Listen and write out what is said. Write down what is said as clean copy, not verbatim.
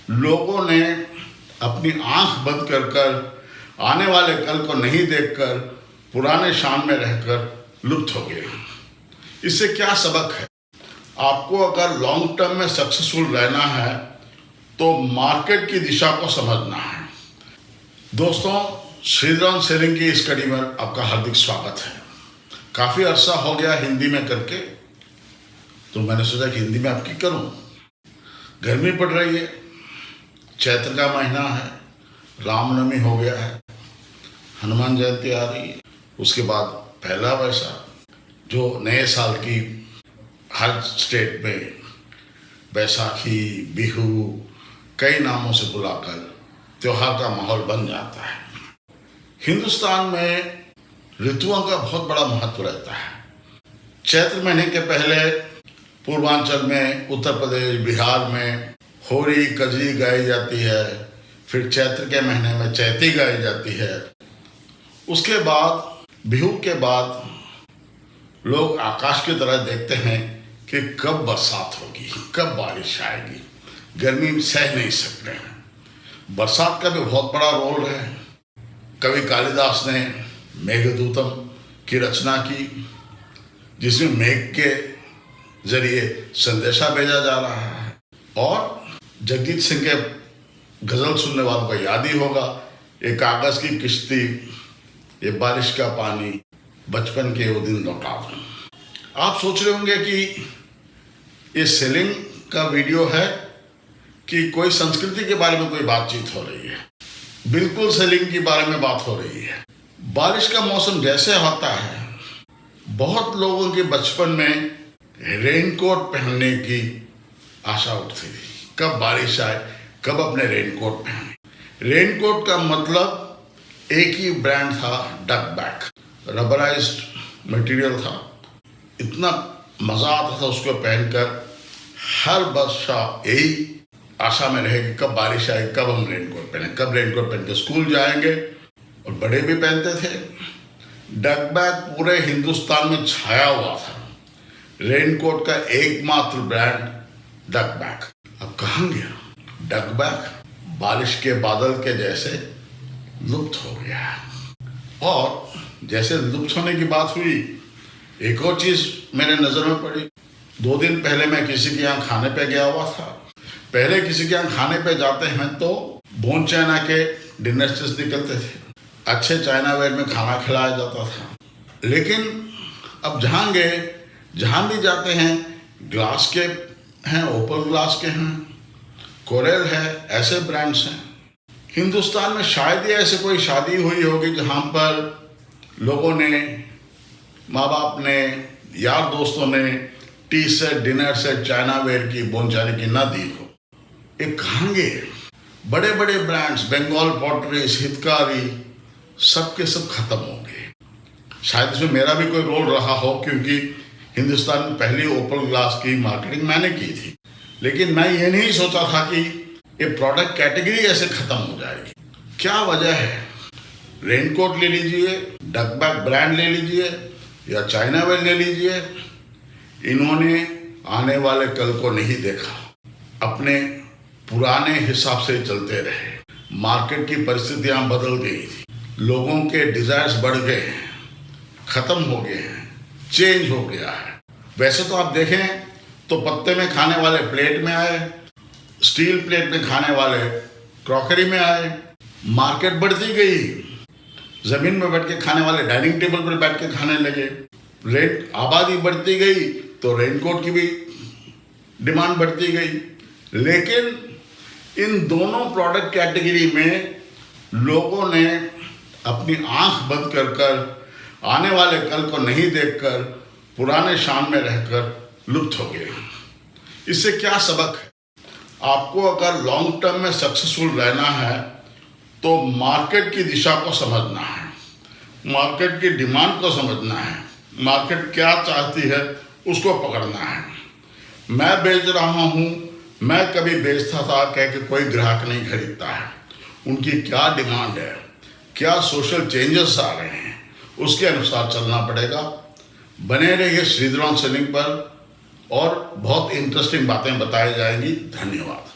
लोगों ने अपनी आंख बंद कर कर आने वाले कल को नहीं देखकर पुराने शान में रहकर लुप्त हो गए। इससे क्या सबक है? आपको अगर लॉन्ग टर्म में सक्सेसफुल रहना है तो मार्केट की दिशा को समझना है। दोस्तों, श्रीधरन सेलिंग की इस कड़ी में आपका हार्दिक स्वागत है। काफ़ी अरसा हो गया हिंदी में करके, तो मैंने सोचा कि हिंदी में आपकी करूं। गर्मी पड़ रही है, चैत्र का महीना है, रामनवमी हो गया है, हनुमान जयंती आ रही है, उसके बाद पहला वैसाख, जो नए साल की हर स्टेट में बैसाखी, बिहू, कई नामों से बुलाकर त्योहार का माहौल बन जाता है। हिंदुस्तान में ऋतुओं का बहुत बड़ा महत्व रहता है। चैत्र महीने के पहले पूर्वांचल में, उत्तर प्रदेश, बिहार में होरी, कजरी गाई जाती है। फिर चैत्र के महीने में चैती गाई जाती है। उसके बाद बिहू के बाद लोग आकाश की तरह देखते हैं कि कब बरसात होगी, कब बारिश आएगी। गर्मी सह नहीं सकते हैं। बरसात का भी बहुत बड़ा रोल है। कवि कालिदास ने मेघदूतम की रचना की, जिसमें मेघ के जरिए संदेशा भेजा जा रहा है। और जगजीत सिंह के गजल सुनने वालों को याद ही होगा, ये कागज की किश्ती, ये बारिश का पानी, बचपन के वो दिन लौटा दूं। आप सोच रहे होंगे कि ये सेलिंग का वीडियो है कि कोई संस्कृति के बारे में कोई बातचीत हो रही है। बिल्कुल सेलिंग के बारे में बात हो रही है। बारिश का मौसम जैसे होता है, बहुत लोगों के बचपन में रेनकोट पहनने की आशा उठती थी। कब बारिश आए, कब अपने रेनकोट पहने। रेनकोट का मतलब एक ही ब्रांड था, डक बैक, रबराइज्ड मटेरियल था। इतना मज़ा आता था उसको पहनकर। हर बच्चा यही आशा में रहे कि कब बारिश आए, कब हम रेनकोट पहने, कब रेनकोट पहन के स्कूल जाएंगे। और बड़े भी पहनते थे। डक बैक पूरे हिंदुस्तान में छाया हुआ था। रेनकोट का एकमात्र ब्रांड डक बैक। अब कहाँ गया डक बैक? बारिश के बादल के जैसे लुप्त हो गया। और जैसे लुप्त होने की बात हुई, एक और चीज़ मेरे नज़र में पड़ी। 2 दिन पहले मैं किसी के यहाँ खाने पे गया हुआ था। पहले किसी के यहाँ खाने पे जाते हैं तो बोन चाइना के डिनर सेट्स निकलते थे, अच्छे चाइना वेयर में खाना खिलाया जाता था। लेकिन अब जहाँ गए, जहाँ भी जाते हैं, ग्लास के हैं, ओपल ग्लास के हैं, कोरेल है, ऐसे ब्रांड्स हैं। हिंदुस्तान में शायद ही ऐसे कोई शादी हुई होगी जहाँ पर लोगों ने, माँ बाप ने, यार दोस्तों ने tea set, dinner set, chinaware की, बोन चाइना की ना दी हो। एक कहाँ गए? बड़े बड़े ब्रांड्स, बंगाल पॉटरीज, हितकारी, सब के सब खत्म हो गए। शायद इसमें मेरा भी कोई रोल रहा हो, क्योंकि हिंदुस्तान में पहली ओपल ग्लास की मार्केटिंग मैंने की थी। लेकिन मैं ये नहीं सोचा था कि ये प्रोडक्ट कैटेगरी ऐसे खत्म हो जाएगी। क्या वजह है? रेनकोट ले लीजिए, डक बैक ब्रांड ले लीजिए, या चाइना वेयर ले लीजिए, इन्होंने आने वाले कल को नहीं देखा। अपने पुराने हिसाब से चलते रहे। मार्केट की परिस्थितियां बदल गई थी, लोगों के डिजायर्स बढ़ गए हैं, खत्म हो गए हैं, चेंज हो गया है। वैसे तो आप देखें तो पत्ते में खाने वाले प्लेट में आए, स्टील प्लेट में खाने वाले क्रॉकरी में आए। मार्केट बढ़ती गई, जमीन में बैठ के खाने वाले डाइनिंग टेबल पर बैठ के खाने लगे। रेट आबादी बढ़ती गई तो रेनकोट की भी डिमांड बढ़ती गई। लेकिन इन दोनों प्रोडक्ट कैटेगरी में लोगों ने अपनी आंख बंद कर कर आने वाले कल को नहीं देखकर पुराने शान में रहकर लुप्त हो गए। इससे क्या सबक है? आपको अगर लॉन्ग टर्म में सक्सेसफुल रहना है तो मार्केट की दिशा को समझना है, मार्केट की डिमांड को समझना है, मार्केट क्या चाहती है उसको पकड़ना है। मैं बेच रहा हूँ, मैं कभी बेचता था कह के कोई ग्राहक नहीं खरीदता है। उनकी क्या डिमांड है, क्या सोशल चेंजेस आ रहे हैं, उसके अनुसार चलना पड़ेगा। बने रहिए श्रीधरन सेलिंग पर, और बहुत इंटरेस्टिंग बातें बताई जाएंगी। धन्यवाद।